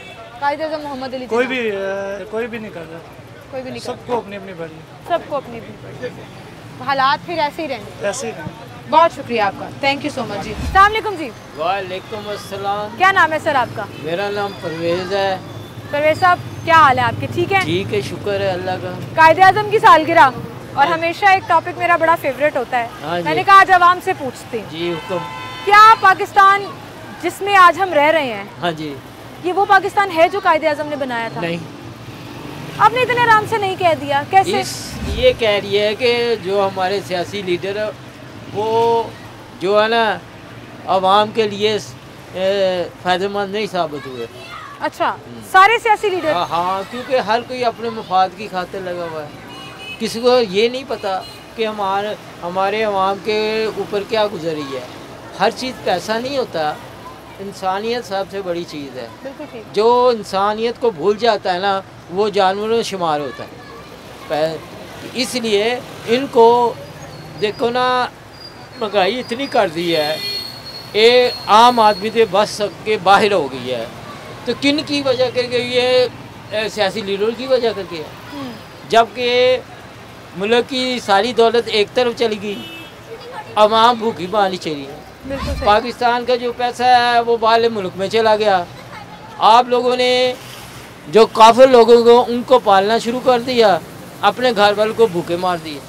कायदे आज़म मोहम्मद अली कोई भी नहीं कर रहा। कोई भी नहीं। सबको अपनी अपनी बड़ी, सबको अपनी अपनी। हालात फिर ऐसे ही रहेंगे। ऐसे ही रहेंगे। बहुत शुक्रिया आपका, थैंक यू सो मच जी। अस्सलाम वालेकुम जी। वालेकुम अस्सलाम। क्या नाम है सर आपका? मेरा नाम परवेज़ है। परवेज़ साहब, क्या हाल है आपके? ठीक है? ठीक है, शुक्र है अल्लाह का। कायदे आज़म की सालगिरह, और हमेशा एक टॉपिक मेरा बड़ा फेवरेट होता है, मैंने कहा आज आवाम से पूछते हैं जी। हुक्म। क्या पाकिस्तान जिसमें आज हम रह रहे हैं, हाँ जी, ये वो पाकिस्तान है जो कायदे आज़म ने बनाया था? नहीं। आपने इतने आराम से नहीं कह दिया, कैसे? ये कह रही है कि जो हमारे सियासी लीडर है वो जो है ना आवाम के लिए फ़ायदेमंद नहीं साबित हुए। अच्छा, सारे सियासी लीडर? हाँ, क्योंकि हर कोई अपने मफाद की खातिर लगा हुआ है। किसी को ये नहीं पता कि हमारे अवाम के ऊपर क्या गुजरी है। हर चीज़ पैसा नहीं होता, इंसानियत सबसे बड़ी चीज़ है। बिल्कुल ठीक। जो इंसानियत को भूल जाता है ना वो जानवरों में शुमार होता है। इसलिए इनको देखो ना, महंगाई इतनी कर दी है, ये आम आदमी से बस के बाहर हो गई है। तो किन की वजह करके? ये सियासी लीडरों की वजह करके है। जबकि मुल्क की सारी दौलत एक तरफ चली गई, अवाम भूखी मारी चली है। पाकिस्तान का जो पैसा है वो बाहर मुल्क में चला गया। आप लोगों ने जो काफिर लोगों को उनको पालना शुरू कर दिया, अपने घर वालों को भूखे मार दिए।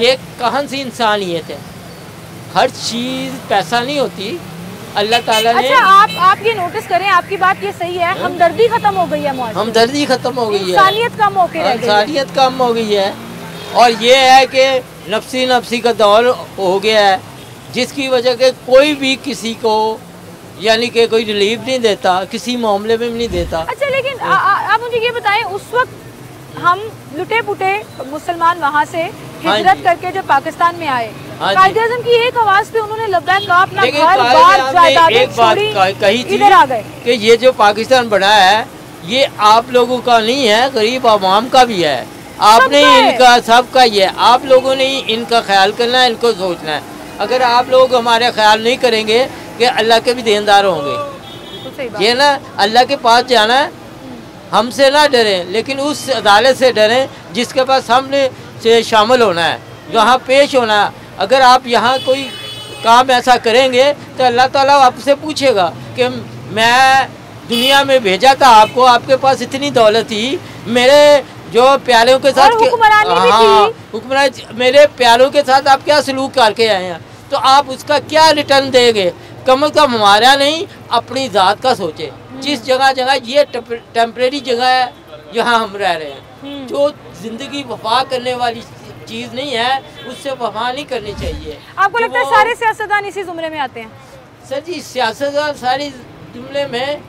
ये कहाँ सी इंसानियत है? हर चीज़ पैसा नहीं होती, अल्लाह ताला ने। अच्छा आप ये नोटिस करें, आपकी बात ये सही है, हमदर्दी खत्म हो गई है, हमदर्दी खत्म हो गई है, इंसानियत कम होके रह गई, इंसानियत कम हो गई है। और ये है कि नफ्सी का दौर हो गया है, जिसकी वजह के कोई भी किसी को यानी कि कोई रिलीफ नहीं देता, किसी मामले में भी नहीं देता। अच्छा लेकिन आप मुझे ये बताएं, उस वक्त हम लुटे पुटे मुसलमान वहाँ से हिजरत करके जो पाकिस्तान में आए, कायदे-ए-आज़म की एक आवाज पे उन्होंने लब्बैक कहा, अपना घर बार जायदादें छोड़ी, कही थी इधर आ गए कि ये जो पाकिस्तान बना है ये आप लोगों का नहीं है, गरीब आवाम का भी है, आपने इनका सबका ही है, आप लोगों ने इनका ख्याल करना है, इनको सोचना है। अगर आप लोग हमारे ख्याल नहीं करेंगे कि अल्लाह के भी देनदार होंगे। ये ना अल्लाह के पास जाना है, हमसे ना डरें लेकिन उस अदालत से डरें जिसके पास हमने से शामिल होना है, यहाँ पेश होना है। अगर आप यहाँ कोई काम ऐसा करेंगे तो अल्लाह ताला आपसे पूछेगा कि मैं दुनिया में भेजा था आपको, आपके पास इतनी दौलत थी, मेरे जो प्यारों के साथ हुक्मरान मेरे प्यारों के साथ आप क्या सलूक करके आए हैं, तो आप उसका क्या रिटर्न देंगे? कम अज़ कम हमारा नहीं अपनी ज़ात का सोचे। जिस जगह ये टेम्परेरी जगह है जहाँ हम रह रहे हैं, जो ज़िंदगी वफा करने वाली चीज़ नहीं है उससे वफा नहीं करनी चाहिए। आपको लगता है सारे सियासतदान इसी जुमरे में आते हैं? सर जी सियासतदान सारी जुमले में,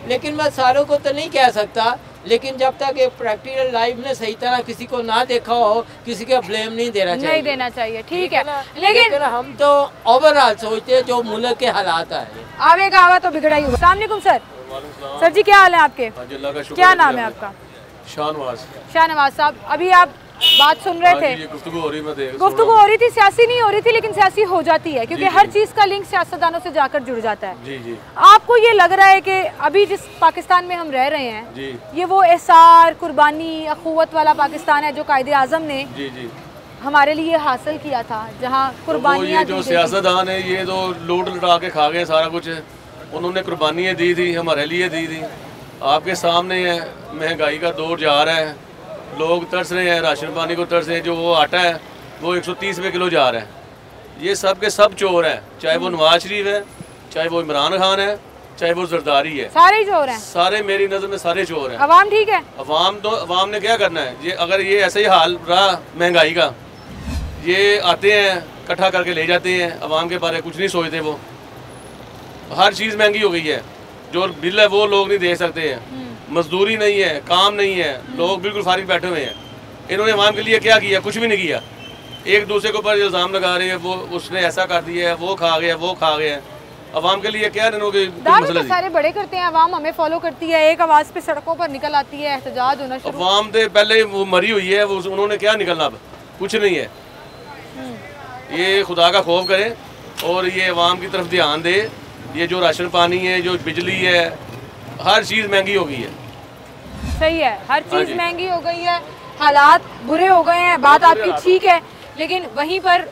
लेकिन मैं सारों को तो नहीं कह सकता, लेकिन जब तक एक प्रैक्टिकल लाइफ ने सही तरह किसी को ना देखा हो, किसी का ब्लेम नहीं देना चाहिए। नहीं देना चाहिए, ठीक है। लेकिन हम तो ओवरऑल सोचते हैं जो मुल्क के हालात आए, आवे का आवा तो बिगड़ा ही हुआ। अस्सलाम वालेकुम सर। सर जी क्या हाल है आपके? क्या नाम है आपका? शाहनवाज साहब, अभी आप बात सुन रहे थे, गुफ्तगू हो रही थी, सियासी नहीं हो रही थी लेकिन सियासी हो जाती है क्योंकि हर चीज़ का लिंक सियासतदानों से जाकर जुड़ जाता है। जी जी। आपको ये लग रहा है कि अभी जिस पाकिस्तान में हम रह रहे हैं जी, ये वो एहसार, कुर्बानी, अखुवत वाला पाकिस्तान है जो कायदे-ए-आज़म ने जी जी हमारे लिए हासिल किया था, जहाँ कुर्बानियाँ जो सियासतदान है ये तो लूट लुटा के खा गए सारा कुछ, उन्होंने कुर्बानियाँ दी थी, हमारे लिए दी थी। आपके सामने है, महंगाई का दौर जा रहा है, लोग तरस रहे हैं, राशन पानी को तरस रहे हैं। जो वो आटा है वो 130 रुपये किलो जा रहा है। ये सब के सब चोर हैं, चाहे वो नवाज शरीफ है, चाहे वो इमरान खान है, चाहे वो जरदारी है, सारे चोर हैं। सारे मेरी नज़र में सारे चोर हैं। अवाम ठीक है? अवाम ने क्या करना है? ये अगर ये ऐसे ही हाल रहा महंगाई का, ये आते हैं इकट्ठा करके ले जाते हैं, अवाम के बारे में कुछ नहीं सोचते। वो हर चीज़ महंगी हो गई है, जो बिल है वो लोग नहीं दे सकते हैं, मजदूरी नहीं है, काम नहीं है, लोग बिल्कुल फारिग बैठे हुए हैं। इन्होंने अवाम के लिए क्या किया? कुछ भी नहीं किया। एक दूसरे के ऊपर इल्ज़ाम लगा रहे हैं, वो उसने ऐसा कर दिया है, वो खा गया, वो खा गया। अवाम के लिए क्या मसला? सारे बड़े करते हैं, अवाम हमें फॉलो करती है, एक आवाज़ पे सड़कों पर निकल आती है, एहतजाज होना शुरू। अवाम तो पहले वो मरी हुई है, उन्होंने क्या निकलना? अब कुछ नहीं है। ये खुदा का खौफ करें और ये अवाम की तरफ ध्यान दे। ये जो राशन पानी है, जो बिजली है, हर चीज़ महंगी हो गई है। सही है, हर चीज़ महंगी हो गई है, हालात बुरे हो गए हैं, बात आपकी ठीक है। लेकिन वहीं पर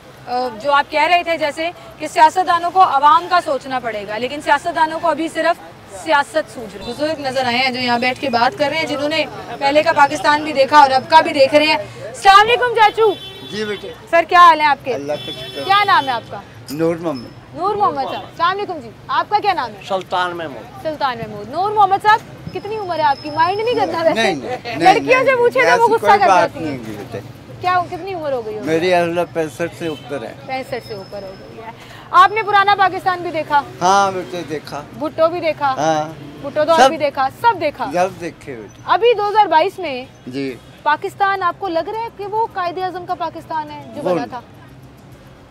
जो आप कह रहे थे जैसे कि सियासतदानों को अवाम का सोचना पड़ेगा, लेकिन सियासतदानों को अभी सिर्फ सियासत सूझ रही। बुजुर्ग नजर आए हैं जो यहाँ बैठ के बात कर रहे हैं, जिन्होंने पहले का पाकिस्तान भी देखा और अब का भी देख रहे हैं। अस्सलाम वालेकुम चाचू। जी बेटे। सर क्या हाल है आपके? अल्लाह का शुक्र। क्या नाम है आपका? नूर मोहम्मद। नूर मोहम्मद साहब। अस्सलाम वालेकुम जी, आपका क्या नाम है? सुल्तान महमूद। सुल्तान महमूद। नूर मोहम्मद साहब कितनी उम्र है आपकी? माइंड नहीं करना वैसे, नहीं, लड़कियों से पूछे तो वो गुस्सा कर जाती है। है। क्या कितनी उम्र हो गई है? मेरी 65 से ऊपर है। 65 से ऊपर हो गई है। आपने पुराना पाकिस्तान भी देखा? हाँ बेटे देखा। भुट्टो भी देखा? हाँ। भुट्टो दौर भी देखा, सब देखा। सब देखे बेटे। अभी 2022 में जी पाकिस्तान आपको लग रहा है कि वो कायदे-ए-आज़म का पाकिस्तान है जो बना था?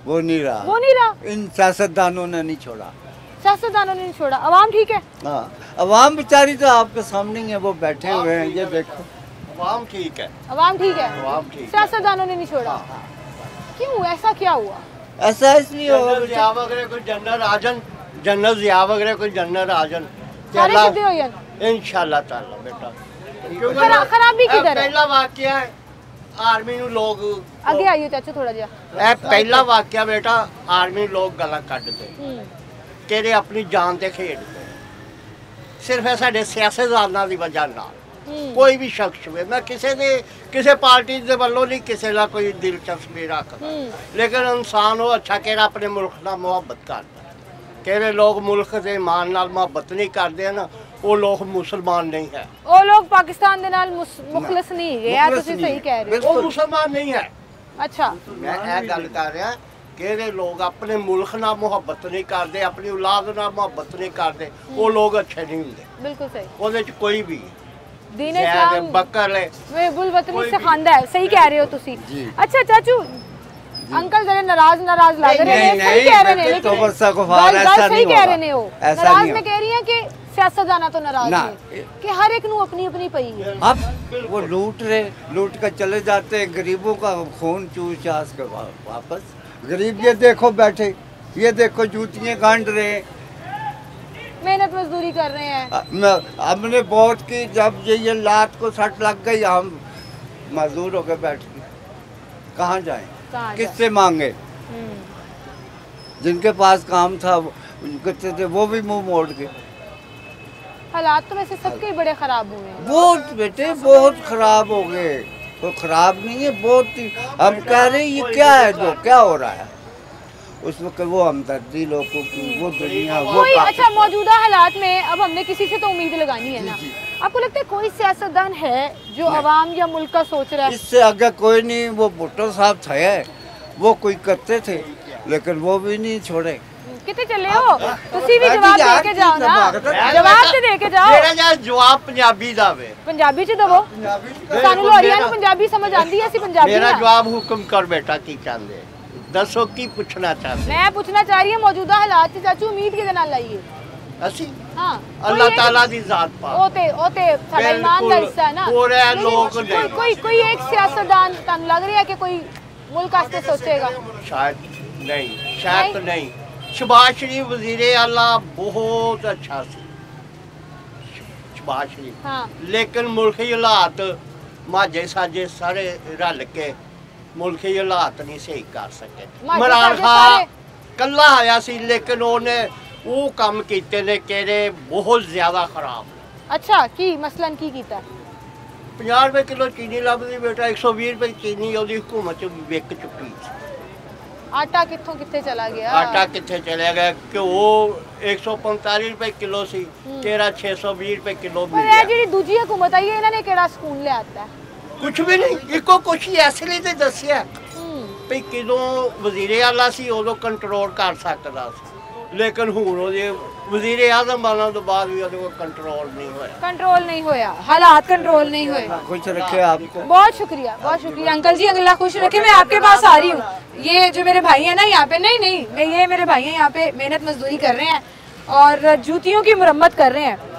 वो नहीं रहा। वो नहीं रहा। इन सियासतदानों ने नहीं छोड़ा। सियासतदानों ने नहीं छोड़ा। अवाम ठीक है? हाँ, अवाम बेचारी तो आपके सामने ही है, वो बैठे हुए हैं, ये देखो। अवाम ठीक है। अवाम ठीक है। अवाम ठीक। सियासतदानों ने नहीं छोड़ा। क्यों, ऐसा क्या हुआ? ऐसा इसलिए होगा कोई जनरल राजन, जनरल जिया वगैरह कोई जनरल राजन सारे सीधे हो जान इंशाल्लाह ताला बेटा। खराबी किधर है? पहला वाकया है आर्मी ਨੂੰ ਲੋਕ ਅੱਗੇ ਆਈਓ ਚਾਚਾ ਥੋੜਾ ਜਿਹਾ। ਇਹ ਪਹਿਲਾ ਵਾਕਿਆ ਬੇਟਾ ਆਰਮੀ ਨੂੰ ਲੋਕ ਗਾਲਾਂ ਕੱਢਦੇ ਤੇਰੇ ਆਪਣੀ ਜਾਨ ਤੇ ਖੇਡਦੇ ਸਿਰਫ ਇਹ ਸਾਡੇ ਸਿਆਸਤਦਾਨਾਂ ਦੀ ਵਜ੍ਹਾ ਨਾਲ ਕੋਈ ਵੀ ਸ਼ਖਸ ਹੋਵੇ ਮੈਂ ਕਿਸੇ ਪਾਰਟੀ ਦੇ ਵੱਲੋਂ ਨਹੀਂ ਕਿਸੇ ਨਾਲ ਕੋਈ ਦਿਲਚਸਪੀ ਰੱਖਦਾ ਲੇਕਿਨ ਇਨਸਾਨ ਉਹ ਅੱਛਾ ਕਿਹੜਾ ਆਪਣੇ ਮੁਲਕ ਨਾਲ ਮੁਹੱਬਤ ਕਰਦਾ ਕਿਹੜੇ ਲੋਕ ਮੁਲਕ ਦੇ ਇਮਾਨ ਨਾਲ ਮੁਹੱਬਤ ਨਹੀਂ ਕਰਦੇ ਨਾ ਉਹ ਲੋਕ ਮੁਸਲਮਾਨ ਨਹੀਂ ਹੈ ਉਹ ਲੋਕ ਪਾਕਿਸਤਾਨ ਦੇ ਨਾਲ ਮੁਖਲਸ ਨਹੀਂ ਹੈਗੇ ਆ ਤੁਸੀਂ ਸਹੀ ਕਹਿ ਰਹੇ ਹੋ ਉਹ ਮੁਸਲਮਾਨ ਨਹੀਂ ਹੈ ਅੱਛਾ ਮੈਂ ਇਹ ਗੱਲ ਕਰ ਰਿਹਾ ਕਿਹੜੇ ਲੋਕ ਆਪਣੇ ਮੁਲਕ ਨਾਲ ਮੁਹੱਬਤ ਨਹੀਂ ਕਰਦੇ ਆਪਣੀ ਔਲਾਦ ਨਾਲ ਮੁਹੱਬਤ ਨਹੀਂ ਕਰਦੇ ਉਹ ਲੋਕ ਅੱਛੇ ਨਹੀਂ ਹੁੰਦੇ ਬਿਲਕੁਲ ਸਹੀ ਉਹਦੇ ਚ ਕੋਈ ਵੀ दीन इस्लाम बकर बुलवतनी सिखांदा है सही कह रहे हो तुसी अच्छा चाचू अंकल जरा नाराज लग रहे हैं सही कह रहे हैं तो ऐसा सही कह रहे हो ऐसा नाराज मैं कह रही हूं कि सियासतदाना तो नाराज है कि हर एक नु अपनी अपनी पई है अब वो लूट कर चले जाते हैं गरीबों का खून चूस चास के वापस गरीब ये देखो बैठे ये देखो जूतियां गांड रहे हैं मेहनत मजदूरी कर रहे हैं हमने बहुत की जब ये लात को सट लग गई हम मजदूर होकर बैठ गए कहाँ जाएं किससे मांगे जिनके पास काम था करते थे वो भी मुंह मोड़ के हालात तो वैसे सबके बड़े खराब हुए हैं बहुत बेटे बहुत खराब हो गए तो खराब नहीं है बहुत ही हम कह रहे ये क्या है जो क्या हो रहा है उस वक्त वो हमदर्दी लोगों की वो दुनिया वो अच्छा मौजूदा हालात में अब हमने किसी से तो उम्मीद लगानी है ना आपको लगता है कोई सियासतदान है जो अवाम या मुल्क का सोच रहा है इससे आगे कोई नहीं वो भुट्टो साहब थे वो कोई करते थे लेकिन वो भी नहीं छोड़े कितने चले हो तुसी भी जवाब दे के जाओ ना जवाब तो दे के जाओ मेरा जवाब पंजाबी दा वे पंजाबी च दवो सानू लोरियां नु पंजाबी समझ आंदी है ਅਸੀਂ पंजाबी मेरा जवाब हुक्म कर बेटा की चाहते दसो की पूछना चाहते मैं पूछना चाह रही हूं मौजूदा हालात च चाचू उम्मीद किदे नाल लाइए ਅਸੀਂ हां अल्लाह ताला दी जात पा ओ ते साडा ईमान दा हिस्सा है ना पूरे लोग कोई एक सियासतदान तन लग रहा है कि कोई मुल्क वास्ते सोचेगा शायद नहीं शहबाज शरीफ वजीरे आला बहुत अच्छा सी शहबाज शरीफ हाँ। लेकिन मुल्की हालात माजे साजे सारे रल के मुल्की हालात नहीं सही कर सके इमरान खान कला आया सी लेकिन उन्हें वो काम कीते ने केरे बहुत ज्यादा खराब अच्छा की मसलन की कीता 50 रुपए किलो चीनी लभदी बेटा 120 रुपए चीनी ओदी हुकूमत च विक चुकी आटा कित्थों कित्थे चला गया आटा कित्थे चला गया घ्यो 145 रुपए किलो सी तेरा 620 रुपए किलो मिल गया जेडी दूजी हुकूमत आई है इन्होंने केड़ा सुकून ले आता है कुछ भी नहीं इको कुछ ही असली ते दसिया भी किदों वजीरे आला सी उदों कंट्रोल कर सकदा सी लेकिन हुण ओदे वजीरे आज़म बनने तो बाद भी ओदे कोल कंट्रोल नहीं होया हालात कंट्रोल नहीं हुए खुश रखे आपको बहुत शुक्रिया अंकल जी अगला खुश रखे मैं आपके पास आ रही हूँ ये जो मेरे भाई हैं ना यहाँ पे नहीं मैं ये मेरे भाई हैं यहाँ पे मेहनत मजदूरी कर रहे हैं और जूतियों की मुरम्मत कर रहे हैं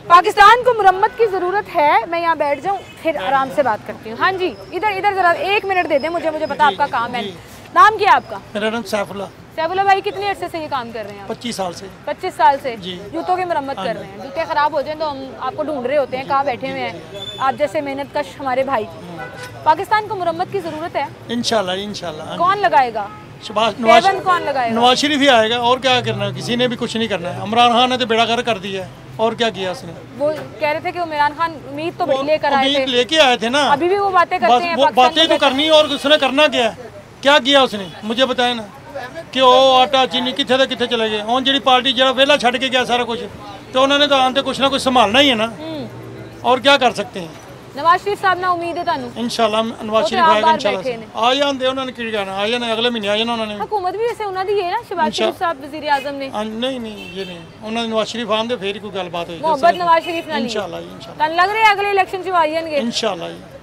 पाकिस्तान को मुरम्मत की ज़रूरत है मैं यहाँ बैठ जाऊँ फिर आराम से बात करती हूँ हाँ जी इधर ज़रा 1 मिनट दे दें मुझे पता आपका काम है नाम क्या आपका मेरा नाम सैफुल्लाह भाई कितने अर्से से ये काम कर रहे हैं 25 साल से 25 साल से जूतों की मरम्मत कर रहे हैं जूते खराब हो जाए तो हम आपको ढूंढ रहे होते हैं कहाँ बैठे हुए हैं आप जैसे मेहनत कश हमारे भाई पाकिस्तान को मुरम्मत की ज़रूरत है इंशाल्लाह कौन लगाएगा कौन लगाएगा नवाज शरीफ ही आएगा और क्या करना है किसी ने भी कुछ नहीं करना है इमरान खान ने तो बेड़ा कर दिया है और क्या किया उसने वो कह रहे थे कि इमरान खान उम्मीद तो लेकर आए थे लेके आए थे ना अभी भी वो बातें करते हैं वो बातें तो करनी और उसने करना क्या किया उसने मुझे बताया ना कि वो आटा चीनी कितने कितने चले गए हूँ जी पार्टी जो वेला छड़ के गया सारा कुछ तो उन्होंने तो आते कुछ ना कुछ संभालना ही है ना और क्या कर सकते हैं नवाज शरीफ साहब ना उम्मीद है तानू इंशाल्लाह नवाज शरीफ आएगा इंशाल्लाह आ जाते उन्होंने की कहना आ जाना अगले महीने आ जाना उन्होंने हुकूमत भी वैसे उन्होंने दी है ना शहबाज शरीफ साहब वजीर आजम ने नहीं ये नहीं उन्होंने नवाज शरीफ आंदे फिर कोई गलबात होई मोहब्बत नवाज शरीफ नाल इंशाल्लाह तन लग रहा है अगले इलेक्शन च आ जाएंगे इंशाल्लाह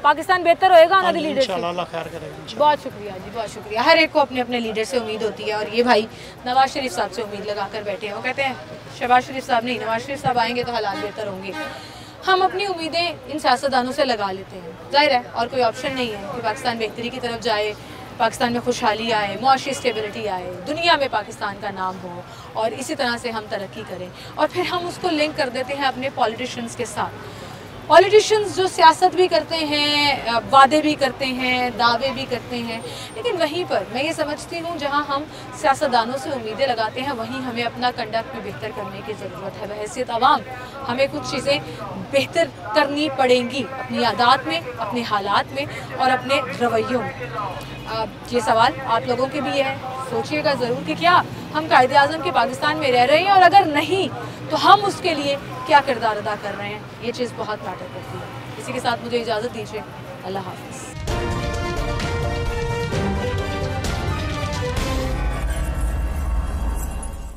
पाकिस्तान बेहतर होएगा उनकी लीडरशिप इंशाल्लाह अल्लाह खैर करेगा बहुत शुक्रिया जी बहुत शुक्रिया हर एक को अपने अपने लीडर से उम्मीद होती है और ये भाई नवाज शरीफ साहब से उम्मीद लगा कर बैठे हैं वो कहते हैं शहबाज शरीफ साहब नहीं नवाज शरीफ साहब आएंगे तो हालात बेहतर होंगे हम अपनी उम्मीदें इन सियासतदानों से लगा लेते हैं जाहिर है और कोई ऑप्शन नहीं है कि पाकिस्तान बेहतरी की तरफ जाए पाकिस्तान में खुशहाली आए मुआशी स्टेबिलिटी आए दुनिया में पाकिस्तान का नाम हो और इसी तरह से हम तरक्की करें और फिर हम उसको लिंक कर देते हैं अपने पॉलिटिशियंस के साथ पॉलिटिशियंस जो सियासत भी करते हैं वादे भी करते हैं दावे भी करते हैं लेकिन वहीं पर मैं ये समझती हूँ जहाँ हम सियासतदानों से उम्मीदें लगाते हैं वहीं हमें अपना कंडक्ट भी बेहतर करने की ज़रूरत है बहैसियत आवाम हमें कुछ चीज़ें बेहतर करनी पड़ेंगी अपनी आदत में अपने हालात में और अपने रवैयों में ये सवाल आप लोगों के भी है सोचिएगा ज़रूर कि क्या हम कायदे आज़म के पाकिस्तान में रह रहे हैं, और अगर नहीं तो हम उसके लिए क्या किरदार अदा कर रहे हैं, ये चीज़ बहुत मैटर करती है। इसी के साथ मुझे इजाज़त दीजिए, अल्लाह हाफ़िज़।